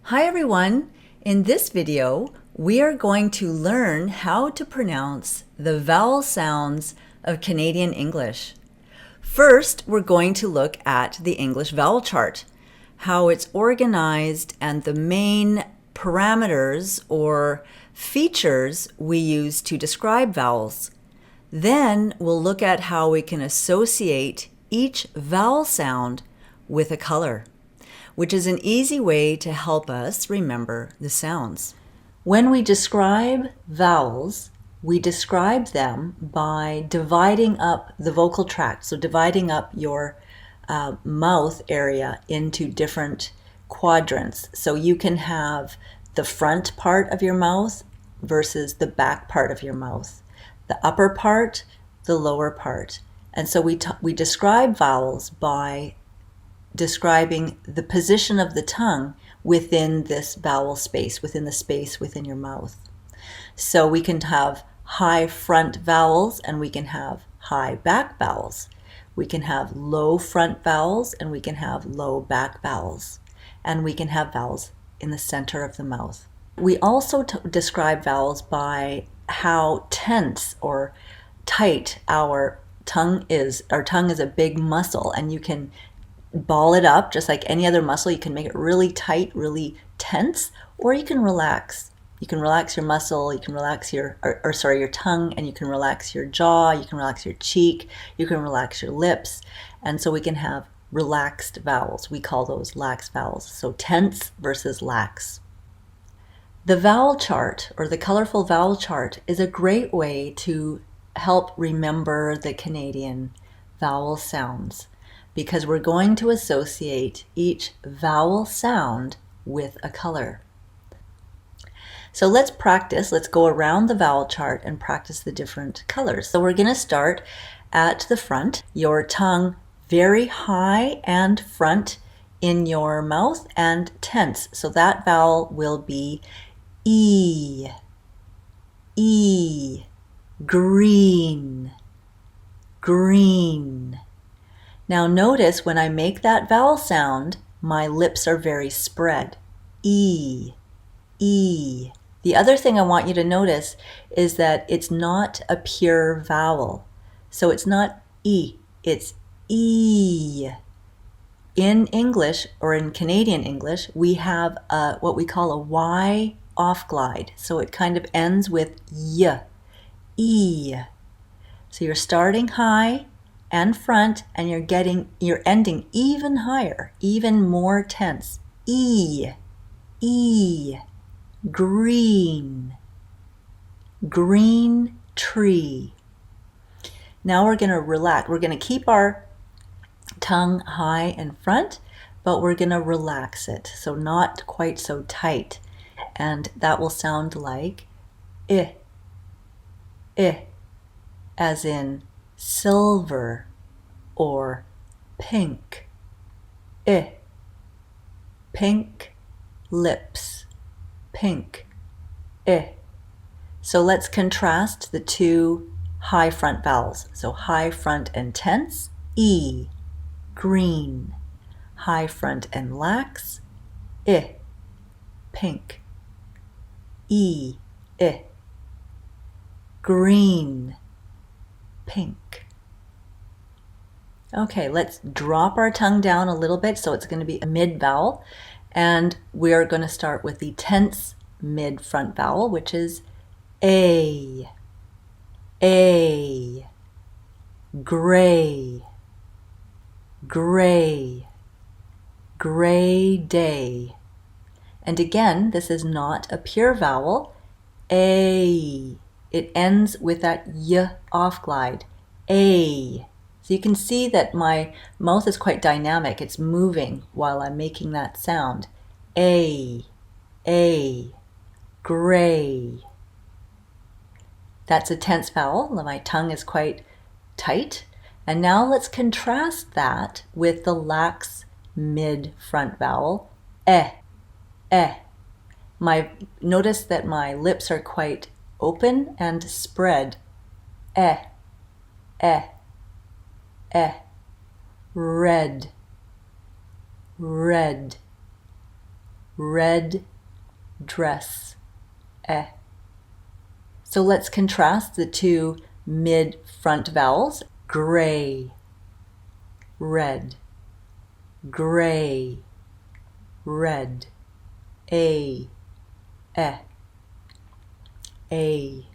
Hi everyone! In this video, we are going to learn how to pronounce the vowel sounds of Canadian English. First, we're going to look at the English vowel chart, how it's organized and the main parameters or features we use to describe vowels. Then we'll look at how we can associate each vowel sound with a color, which is an easy way to help us remember the sounds. When we describe vowels, we describe them by dividing up the vocal tract, so dividing up your mouth area into different quadrants. So you can have the front part of your mouth versus the back part of your mouth, the upper part, the lower part. And so we describe vowels by describing the position of the tongue within this vowel space, within the space within your mouth. So we can have high front vowels and we can have high back vowels. We can have low front vowels and we can have low back vowels. And we can have vowels in the center of the mouth. We also describe vowels by how tense or tight our tongue is. Our tongue is a big muscle, and you can ball it up just like any other muscle. You can make it really tight, really tense, or you can relax. You can relax your muscle, you can relax your tongue, and you can relax your jaw, you can relax your cheek, you can relax your lips. And so we can have relaxed vowels. We call those lax vowels. So tense versus lax. The vowel chart, or the colorful vowel chart, is a great way to help remember the Canadian vowel sounds, because we're going to associate each vowel sound with a color. So let's practice. Let's go around the vowel chart and practice the different colors. So we're going to start at the front, your tongue very high and front in your mouth and tense. So that vowel will be E, E, green, green. Now notice when I make that vowel sound, my lips are very spread. E, E. The other thing I want you to notice is that it's not a pure vowel. So it's not E, it's E. In English, or in Canadian English, we have what we call a Y off glide. So it kind of ends with Y, E. So you're starting high and front, and you're ending even higher, even more tense. E, E, green, green tree. Now we're going to relax. We're going to keep our tongue high and front, but we're going to relax it, so not quite so tight. And that will sound like I, as in silver or pink. I, pink lips, pink. I. So let's contrast the two high front vowels. So high front and tense, E, green. High front and lax, I, pink. E, I, green, pink. Okay, let's drop our tongue down a little bit, so it's going to be a mid vowel, and we are going to start with the tense mid front vowel, which is A, A, gray, gray, gray day. And again, this is not a pure vowel. A. It ends with that Y off glide. A. So you can see that my mouth is quite dynamic. It's moving while I'm making that sound. A, gray. That's a tense vowel. My tongue is quite tight. And now let's contrast that with the lax mid front vowel, eh. Notice that my lips are quite open and spread. Eh, red, red, red dress, eh. So let's contrast the two mid-front vowels. Gray, red, gray, red, a, eh, a,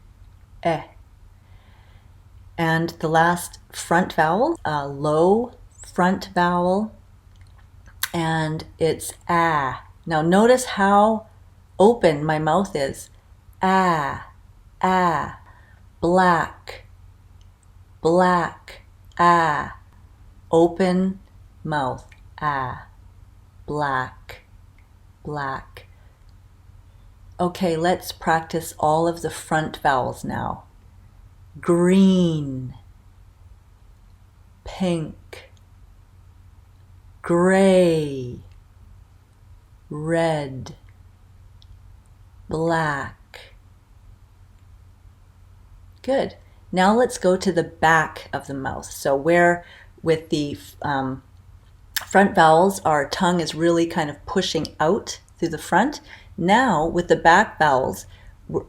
eh. And the last front vowel, a low front vowel, and it's ah. Now notice how open my mouth is. Ah, ah. Black, black, ah. Open mouth, ah. Black, black. Okay, let's practice all of the front vowels now. Green, pink, gray, red, black. Good. Now let's go to the back of the mouth. So where with the front vowels, our tongue is really kind of pushing out through the front. Now with the back vowels,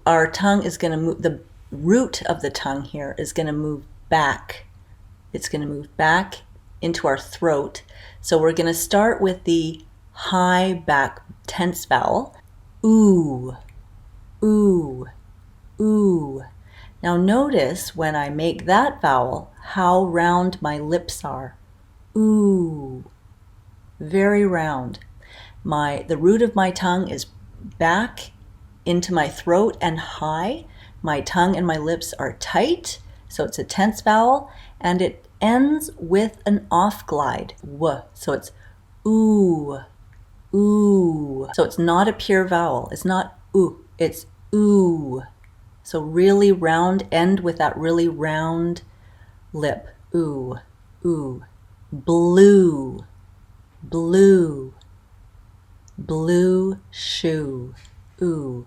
our tongue is going to move, the root of the tongue here is going to move back. It's going to move back into our throat. So we're going to start with the high back tense vowel. Ooh, ooh, ooh. Now notice when I make that vowel, how round my lips are. Ooh, very round. The root of my tongue is back into my throat and high. My tongue and my lips are tight, so it's a tense vowel, and it ends with an off glide, w. So it's ooh, ooh. So it's not a pure vowel. It's not ooh, it's ooh. So really round, end with that really round lip. Ooh, ooh. Blue, blue, blue shoe, ooh.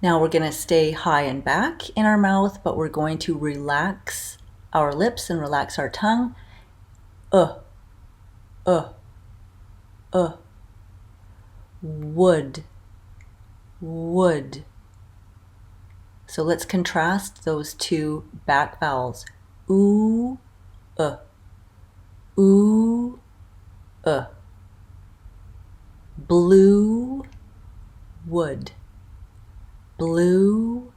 Now we're going to stay high and back in our mouth, but we're going to relax our lips and relax our tongue. Uh, wood, wood. So let's contrast those two back vowels. Ooh, ooh, blue, wood, blue,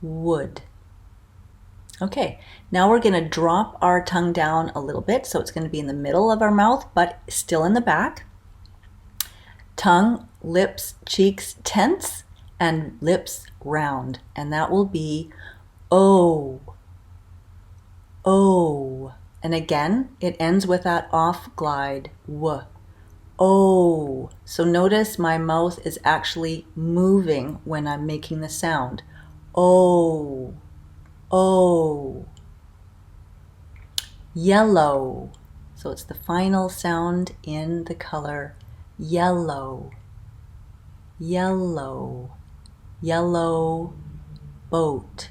wood. Okay, now we're going to drop our tongue down a little bit, so it's going to be in the middle of our mouth, but still in the back. Tongue, lips, cheeks tense, and lips round, and that will be oh, oh. And again, it ends with that off glide, w. Oh. So notice my mouth is actually moving when I'm making the sound. Oh, oh. Yellow. So it's the final sound in the color yellow, yellow, yellow boat,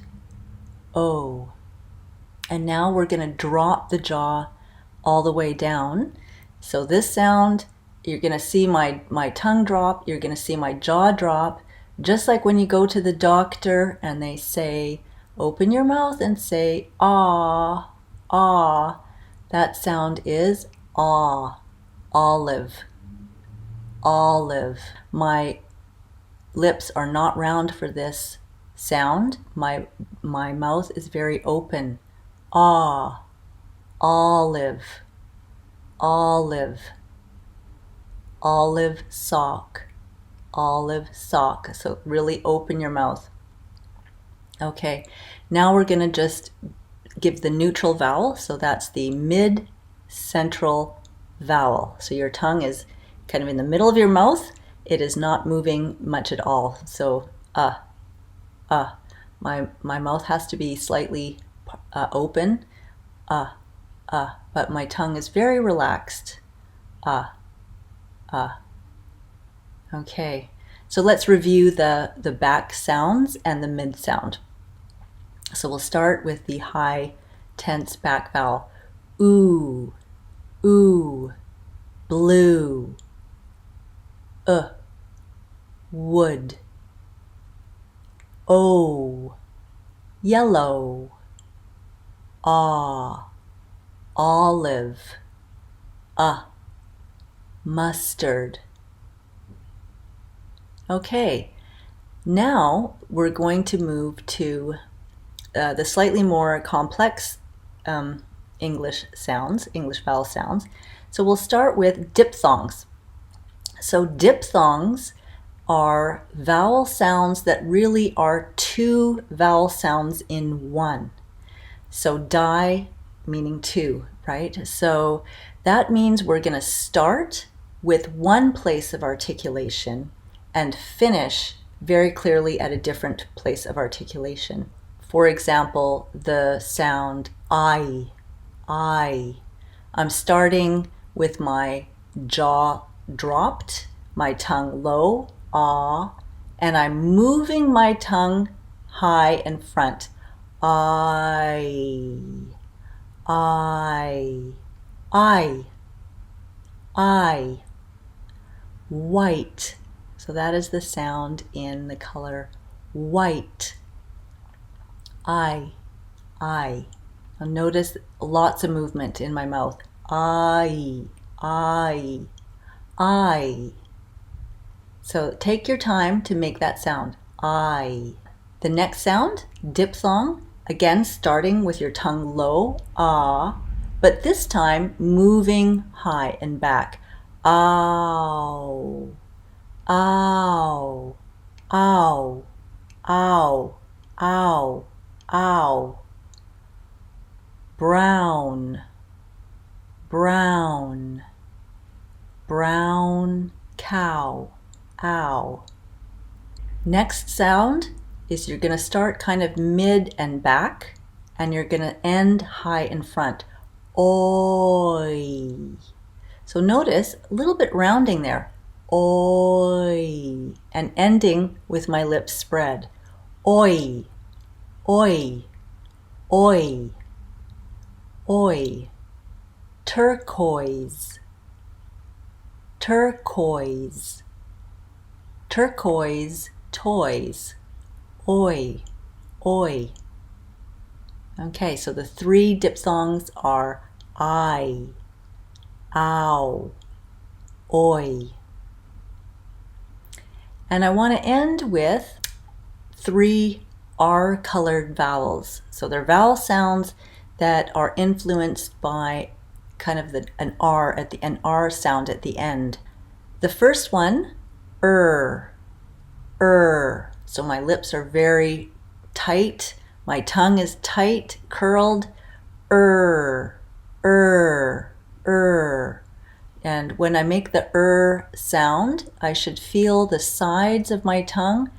oh. And now we're going to drop the jaw all the way down. So this sound, you're going to see my tongue drop, you're going to see my jaw drop, just like when you go to the doctor and they say, open your mouth and say, ah, ah. That sound is ah, olive, olive. My lips are not round for this sound. My mouth is very open. Ah, olive, olive, olive sock, olive sock. So really open your mouth. Okay, now we're going to just give the neutral vowel. So that's the mid-central vowel. So your tongue is kind of in the middle of your mouth. It is not moving much at all. So my mouth has to be slightly open, but my tongue is very relaxed. Okay, so let's review the back sounds and the mid sound. So we'll start with the high tense back vowel. Ooh, ooh, blue, wood. O, yellow. Ah, olive. Mustard. Okay, now we're going to move to the slightly more complex English vowel sounds. So we'll start with diphthongs. So diphthongs are vowel sounds that really are two vowel sounds in one. So di meaning two, right? So that means we're going to start with one place of articulation and finish very clearly at a different place of articulation. For example, the sound I. I'm starting with my jaw dropped, my tongue low, ah, and I'm moving my tongue high in front. I. White. So that is the sound in the color white. I. Now notice lots of movement in my mouth. I. So take your time to make that sound. I. The next sound, diphthong, again starting with your tongue low, ah, but this time moving high and back. Ow, ow, ow, ow, ow, ow. Brown, brown, brown cow, ow. Next sound is you're going to start kind of mid and back, and you're going to end high in front. Oi. So notice a little bit rounding there. Oi. And ending with my lips spread. Oi. Oi. Oi. Oi. Turquoise. Turquoise. Turquoise toys. Oi, oi. Okay, so the three diphthongs are I, ow, oi. And I want to end with three R-colored vowels. So they're vowel sounds that are influenced by kind of an R sound at the end. The first one, So my lips are very tight. My tongue is tight, curled. And when I make the sound, I should feel the sides of my tongue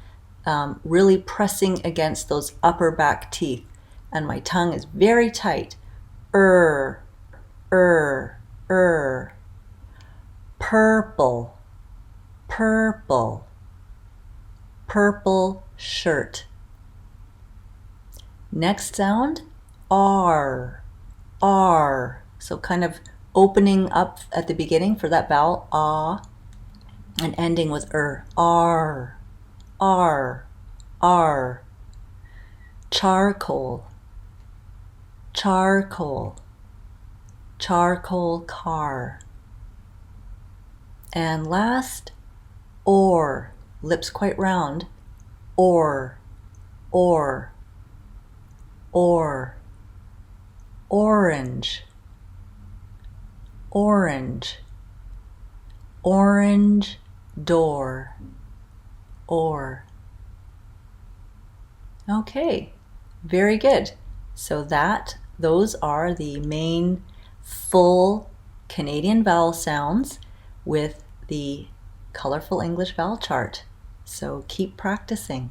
really pressing against those upper back teeth. And my tongue is very tight. Purple, purple. Purple shirt. Next sound, R. So kind of opening up at the beginning for that vowel, ah, and ending with R. Charcoal. Charcoal car. And last, or. Lips quite round. Orange. Orange door. Okay, very good. So those are the main full Canadian vowel sounds with the Colourful English Vowel Chart. So keep practicing.